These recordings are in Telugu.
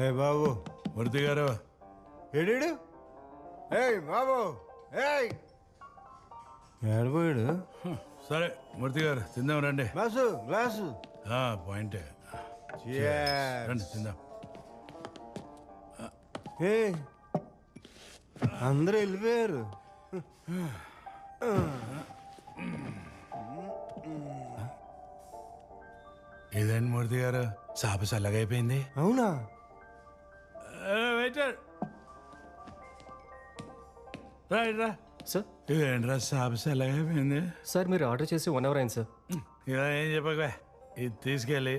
ఏ బాబు మూర్తి గారు ఏడు ఏయ్ బాబు ఏయ్ ఏడిపోయాడు. సరే మూర్తి గారు తిందాం రండి. గ్లాసు గ్లాసు పాయింటే రండి తిందాం. ఏ అందరూ వెళ్ళిపోయారు. ఇదేంటి మూర్తి గారు చాప చల్లగైపోయింది. అవునా? వెయిటర్ రైట్ రా సార్. ఇదేంట్రా చాప చల్లగైపోయింది. సార్ మీరు ఆర్డర్ చేసి 1 hour అయింది సార్. ఇలా ఏం చెప్పగా ఇది తీసుకెళ్ళి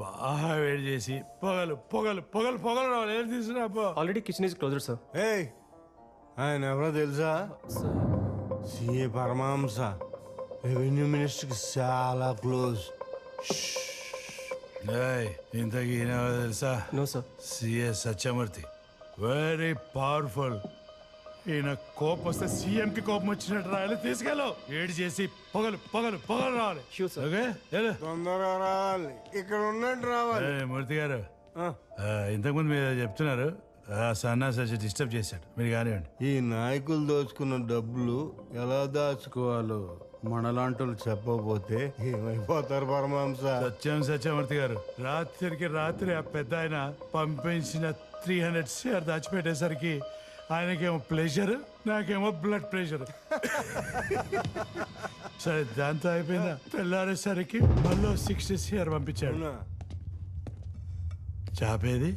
బాగా వేడి చేసి పొగలు పొగలు పొగలు పొగలు రావాలి. ఏం తీసుకురా already kitchen is closed sir. ఏయ్ ఆయన ఎవరో తెలుసా? సిఏ పరమహంస, రెవెన్యూ మినిస్టర్కి చాలా క్లోజ్. ఇంతకీ ఈయన తెలుసా? No sir. CA Satyamurthy, very powerful. ఈయన కోపం వస్తే సీఎం కి కోపం వచ్చినట్టు రాయాలి. తీసుకెళ్ళు ఏడు చేసి పొగలు పొగలు పొగలు రావాలి. ఓకే తొందరగా రావాలి, ఇక్కడ ఉన్నట్టు రావాలి. మూర్తి గారు ఇంతకుముందు మీరు చెప్తున్నారు సన్నాసి వచ్చి డిస్టర్బ్ చేశాడు, మీరు కానివ్వండి. ఈ నాయకులు దోచుకున్న డబ్బులు ఎలా దాచుకోవాలో మనలాంటి చెప్పకపోతే ఏమైపోతారు పరమహంస? సత్యమూర్తి గారు రాత్రికి రాత్రి ఆ పెద్ద ఆయన పంపించిన 300 షేర్ దాచిపెట్టేసరికి ఆయనకేమో ప్రెషర్, నాకేమో బ్లడ్ ప్రెషర్. సరే దాంతో అయిపోయిందా? తెల్లారేసరికి మళ్ళీ 60 షేర్ పంపించాడు. చాపేది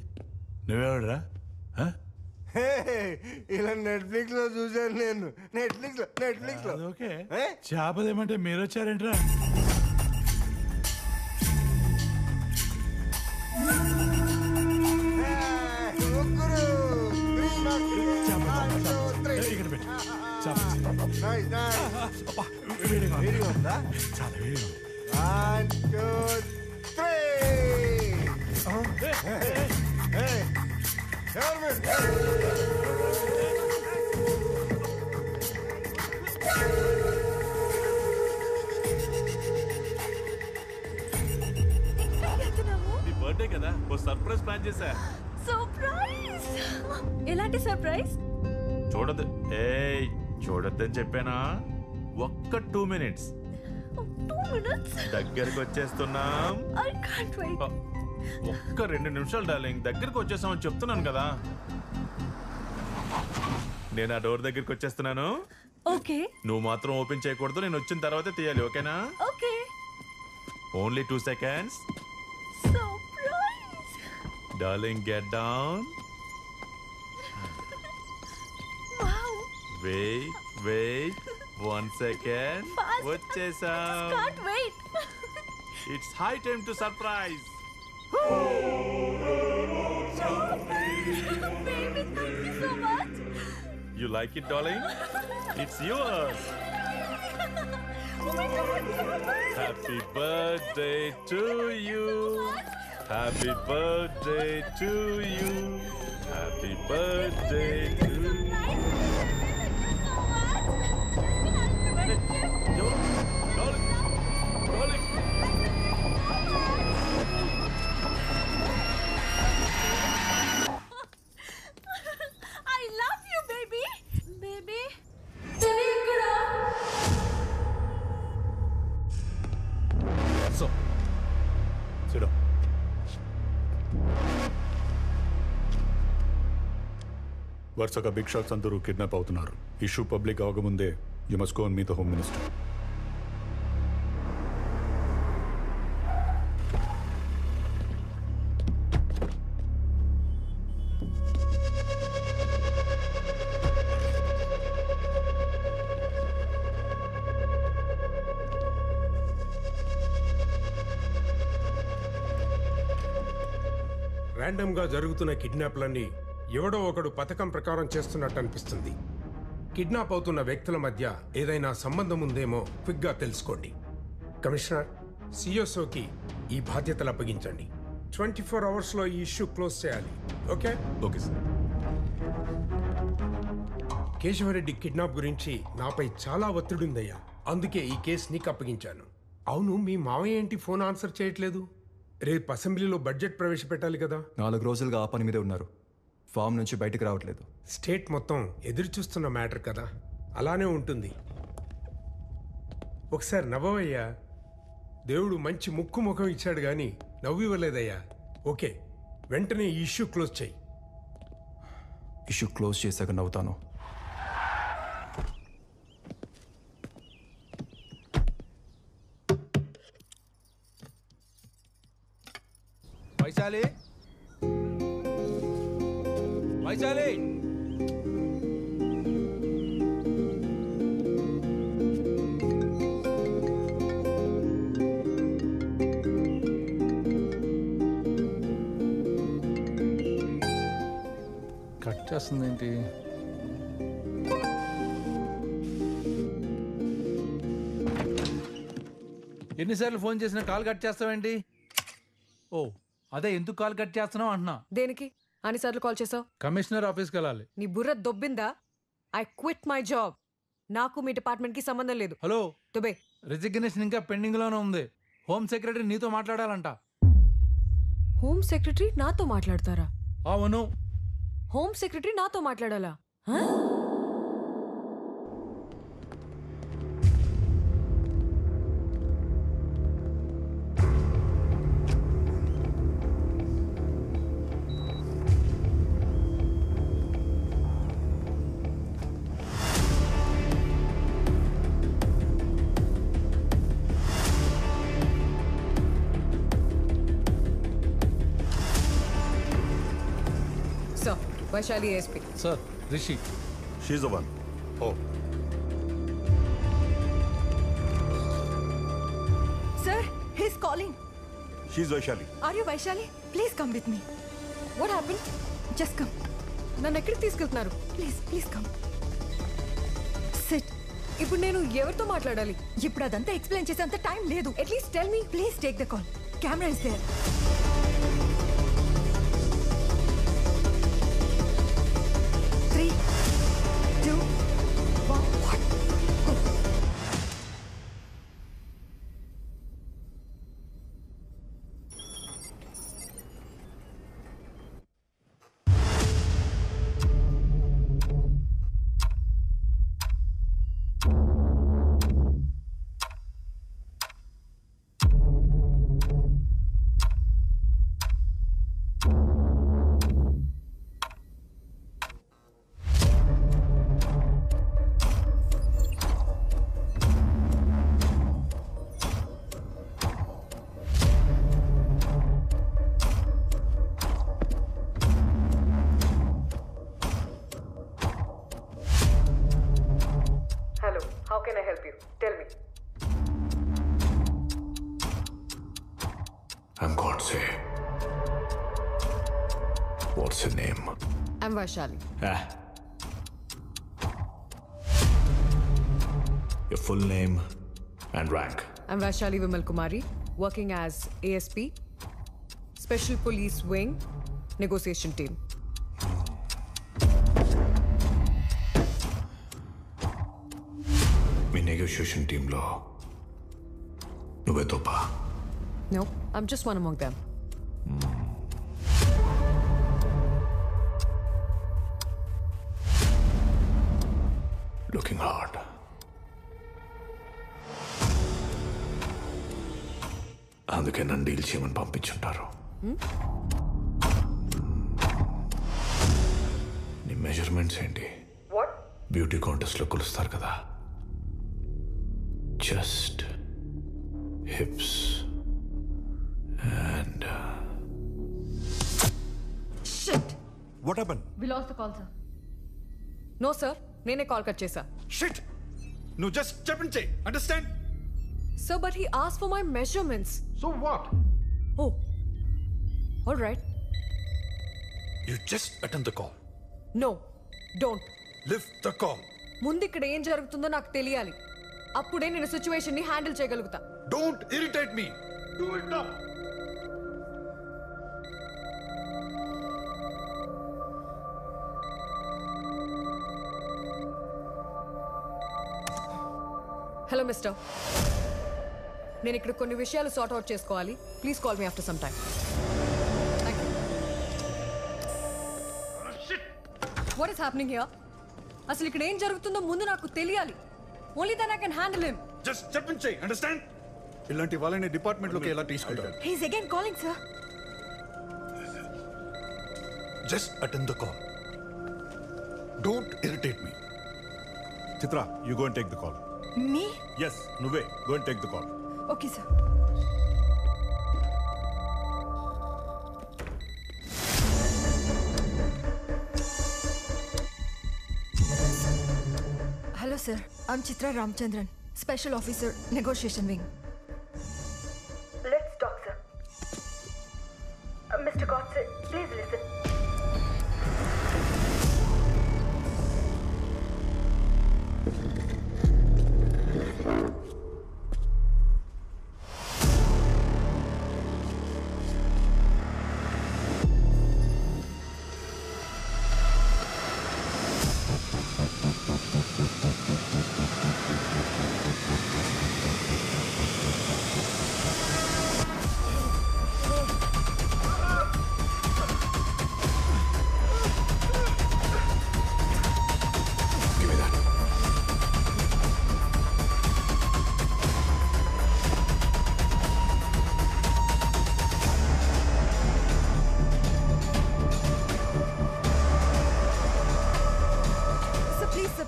నువ్వెవడరా? ఇలా నెట్ఫ్లిక్స్ లో చూసాను నేను. నెట్ఫ్లిక్స్ లో ఓకే. చేపదేమంటే మీరు వచ్చారేంట్రా? చాలా బర్త్డే కదా, ఓ సర్ప్రైజ్ ప్లాన్ చేశా. సర్ప్రైజ్? ఎలాంటి సర్ప్రైజ్? చూడదు చూడొద్దని చెప్పానా? ఒక్క 2 minutes. 2 minutes? దగ్గరకు వచ్చేస్తున్నాం. I can't wait. ఒక్క 2 నిమిషాలు డార్లింగ్, దగ్గరకు వచ్చేసామని చెప్తున్నాను కదా. నేను ఆ డోర్ దగ్గరికి వచ్చేస్తున్నాను. ఓకే. నువ్వు మాత్రం ఓపెన్ చేయకూడదు, నేను వచ్చిన తర్వాతే తీయాలి. ఓకేనా? Okay. Only 2 seconds. Surprise. Darling get down. Wow. Wait 1 second. వచ్చేసాం. Can't wait. It's high time to surprise. Baby, thank you so much. You like it, darling? It's yours. Oh my God. Happy birthday to you. Happy birthday to you. Happy birthday to you. I love you, baby. Baby. So, sit down. వరుసగా బిగ్ షాట్స్ అందరూ కిడ్నాప్ అవుతున్నారు. ఇష్యూ పబ్లిక్ అవకముందే you must go and meet the home minister. Random గా జరుగుతున్న కిడ్నాప్లన్నీ ఎవడో ఒకడు పథకం ప్రకారం చేస్తున్నట్టు అనిపిస్తుంది. కిడ్నాప్ అవుతున్న వ్యక్తుల మధ్య ఏదైనా సంబంధం ఉందేమో క్విక్ గా తెలుసుకోండి. కమిషనర్, సిఎస్ఓకి ఈ బాధ్యతలు అప్పగించండి. 24 hours లో ఈ ఇష్యూ క్లోజ్ చేయాలి. Okay? Okay sir. Keshavareddy kidnap గురించి నాపై చాలా ఒత్తిడుందయ్యా. అందుకే ఈ కేసు నీకు అప్పగించాను. అవును, మీ మావయ్య ఏంటి ఫోన్ ఆన్సర్ చేయట్లేదు? రేపు అసెంబ్లీలో బడ్జెట్ ప్రవేశపెట్టాలి కదా. 4 రోజులుగా ఆ పని మీదే ఉన్నారు. ఫామ్ నుంచి బయటకు రావట్లేదు. స్టేట్ మొత్తం ఎదురు చూస్తున్న మ్యాటర్ కదా, అలానే ఉంటుంది. ఒకసారి నవ్వవయ్యా. దేవుడు మంచి ముక్కు ముఖం ఇచ్చాడు కానీ నవ్వు ఇవ్వలేదయ్యా. ఓకే, వెంటనే ఈ ఇష్యూ క్లోజ్ చేయి. ఇష్యూ క్లోజ్ చేశాక నవ్వుతాను. వైశాలి, వైశాలి, కట్ చేస్తుందేంటి? ఎన్నిసార్లు ఫోన్ చేసినా కాల్ కట్ చేస్తావేంటి? ఓ అదే, ఎందుకు కాల్ కట్ చేస్తున్నావు అంటున్నా. దేనికి అన్నిసార్లు కాల్ చేసావు? కమిషనర్ ఆఫీస్కి వెళ్ళాలి. నీ బుర్ర దొబ్బిందా? I quit my job. నాకు మీ డిపార్ట్మెంట్ కి సంబంధం లేదు. హలో, దుబే, రిజిగ్నేషన్ ఇంకా పెండింగ్ లోనే ఉంది. హోమ్ సెక్రటరీ నీతో మాట్లాడాలంట. హోమ్ సెక్రటరీ నాతో మాట్లాడతారా? అవును. హోమ్ సెక్రటరీ నాతో మాట్లాడాలా? హ? Sir, Vaishali ASP. Sir, Rishi. She's the one. Oh, Sir, he's calling. She's Vaishali. Are you Vaishali? Please come with me. What happen? Just come. నన్ను ఎక్కడికి తీసుకెళ్తున్నారు? Please come. Sit. ఇప్పుడు నేను ఎవరితో మాట్లాడాలి? ఇప్పుడు అదంతా ఎక్స్ప్లెయిన్ చేసేంత టైం లేదు. At least tell me. Please take the call. Camera is there. Three, two, one. What? Go. Hello, how can I help you? Tell me. I'm Godse. What's your name? I'm Vaishali. Your full name and rank. I'm Vaishali Vimal Kumari, working as ASP, Special Police Wing, Negotiation Team. Me negotiation టీంలో నువ్వే తోపా? No, I'm just one among them. Looking hard. అందుకే నన్ను డీల్ చేయమని పంపించుంటారు. నీ మెజర్మెంట్స్ ఏంటి? What? బ్యూటీ కాంటెస్ట్లో కొలుస్తారు కదా, chest, hips and Shit. What happen? We lost the call, sir. No, sir. నేనే కాల్ కట్ చేశా. షిట్, నువ్వు జస్ట్ చెప్పించే, understand? Sir, but he asked for my measurements. So what? Oh. All right. You just attend the call. No. Don't. Lift the call. ముందు ఇక్కడ ఏం జరుగుతుందో నాకు తెలియాలి. అప్పుడే నేను సిచ్యువేషన్ ని హ్యాండిల్ చేయగలుగుతా. Don't irritate me. Do it now. Hello mister. నేను ఇక్కడ కొన్ని విషయాలు సార్ట్ అవుట్ చేసుకోవాలి. Please call me after some time. What is happening here? అసలు ఇక్కడ ఏం జరుగుతుందో ముందు నాకు తెలియాలి. Only then I can handle him. Just చెప్పించేయ్, అండర్స్టాండ్? ఇలాంటి వాళ్ళని డిపార్ట్మెంట్లోకి ఎలా తీసుకుంటారు? He is again calling, sir. Just attend the call. Don't irritate me. Chitra, you go and take the call. Me? Yes, నువ్వే go and take the call. Okay, sir. Hello, sir. I'm Chitra Ramchandran, Special Officer, Negotiation Wing. Let's talk, sir. Mr. Godse, please listen.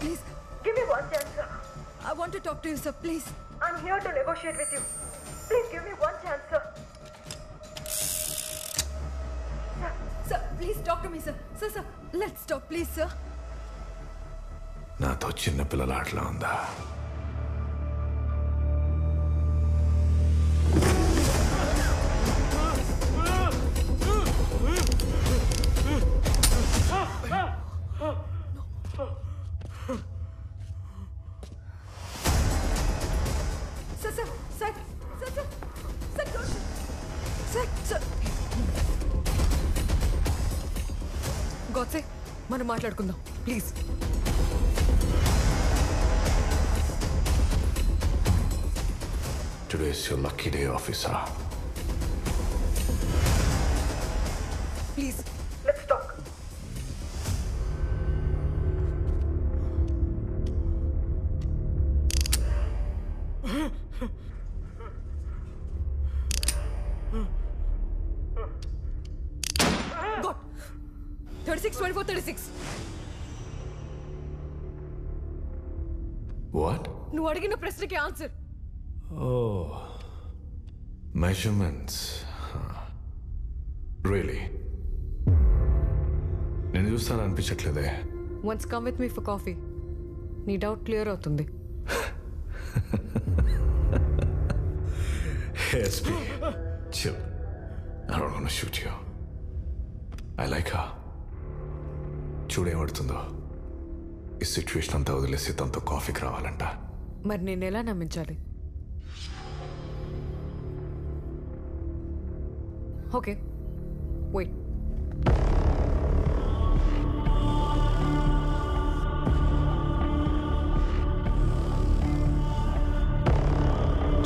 Please, give me one chance, sir. I want to talk to you, sir, please. I'm here to negotiate with you. Please give me one chance, sir. Sir, please talk to me, sir. Sir, let's talk, please, sir. నాతో చిన్న పిల్లల ఆటలా ఉందా? Godse, మనం మాట్లాడుకుందాం please. Today is your lucky day, officer. Please, let's talk. God. 36, 24, 36. What? నువ్వు అడిగిన ప్రశ్నకి ఆన్సర్. Oh, measurements. Really? నేను చూస్తాను అనిపించట్లేదే. Once come with me for coffee. నీ డౌట్ క్లియర్ అవుతుంది. ASP, chill. I don't want to shoot you. I like her. చూడేమడుతుందో. ఈ సిచ్యువేషన్ అంతా వదిలేసి తనతో కాఫీకి రావాలంట. మరి నేను ఎలా నమ్మించాలి? Okay, wait.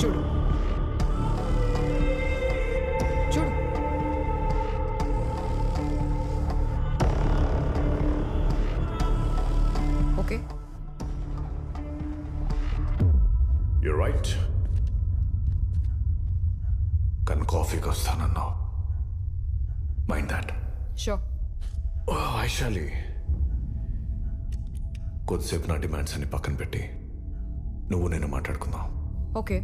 చూడు చూడు. Okay, You're right. కానీ కాఫీకి వస్తానన్నావు. Mind that. షూర్. వైశాలి, కొద్దిసేపు నా డిమాండ్స్ అన్ని పక్కన పెట్టి నువ్వు నేను మాట్లాడుకుందాం. ఓకే.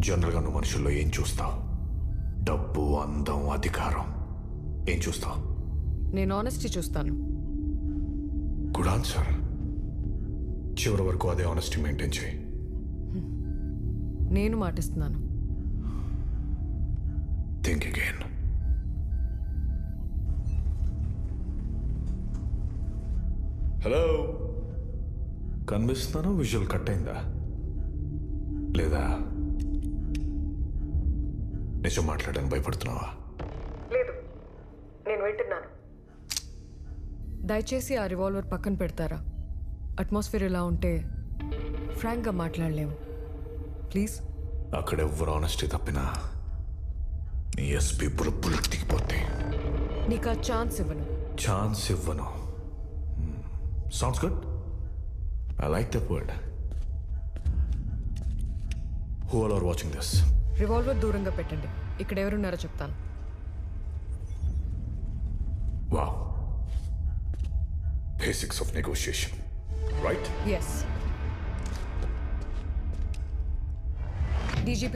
జనరల్గా నువ్వు మనుషుల్లో ఏం చూస్తావు? డబ్బు, అందం, అధికారం. ఏం చూస్తావు? నేను ఆనెస్టీ చూస్తాను. Good answer. చివరి వరకు అదే ఆనెస్టీ మెయింటైన్ చేయి. నేను మాటిస్తున్నాను. Think again. హలో, కనిపిస్తున్నాను? విజువల్ కట్ అయిందా లేదా? నిజం మాట్లాడని భయపడుతున్నావా? లేదు, నేను వింటున్నాను. దయచేసి ఆ రివాల్వర్ పక్కన పెడతారా? అట్మాస్ఫియర్ ఇలా ఉంటే ఫ్రాంక్గా మాట్లాడలేము ప్లీజ్. అక్కడెవ్వరు ఆనెస్టీ తప్పినా నీ ఎస్పీ బుల్లెట్ దిగిపోతే నీకు ఆ ఛాన్స్ ఇవ్వను. ఛాన్స్ ఇవ్వను. Sounds good. I like that word. Who all are watching this? Revolver దూరంగా పెట్టండి. ఇక్కడ ఎవరున్నారో చెప్తాను. Wow. Basics of negotiation, right? Yes. DGP